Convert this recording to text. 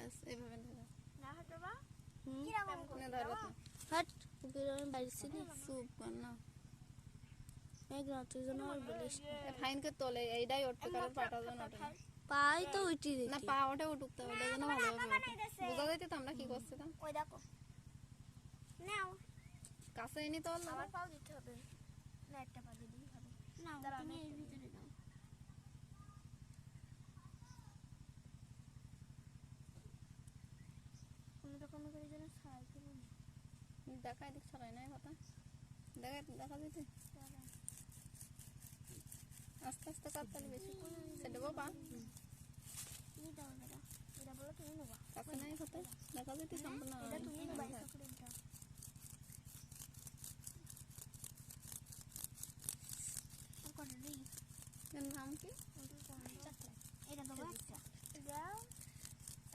ব্যাস এইভাবে ধরো না হতো বা না ধরো হাট আমি বাড়িছি নি সুপ না এক রাত জন্য আর বলিস ফাইনকে তোলে এইটাই উঠতে কারণ পাটা যেন ওঠে না পাই তো উঠি না দেখি পা ওঠে উঠুকতে ওটার জন্য ভালোভাবে বোঝা যাইতে তো আমরা কি করছিলাম ওই দেখো নাও কাছে এনে তোল আবার পাও দিতে হবে না একটা পা দিলেই হবে না দাঁড়াও, তুমি আমি এর একটা ভিতরে দাও কোনো রকম করে যেন সাহায্য করুন দেখা দিক ছড়াই নাই কথা দেখা যেতে আস্তে আস্তে কাটতালি বেশি সেটা বাবা তুমি দাও দাদা এটা বলো তুমি নেবা কাছে নাই কথা দেখা যেতে সম্পূর্ণ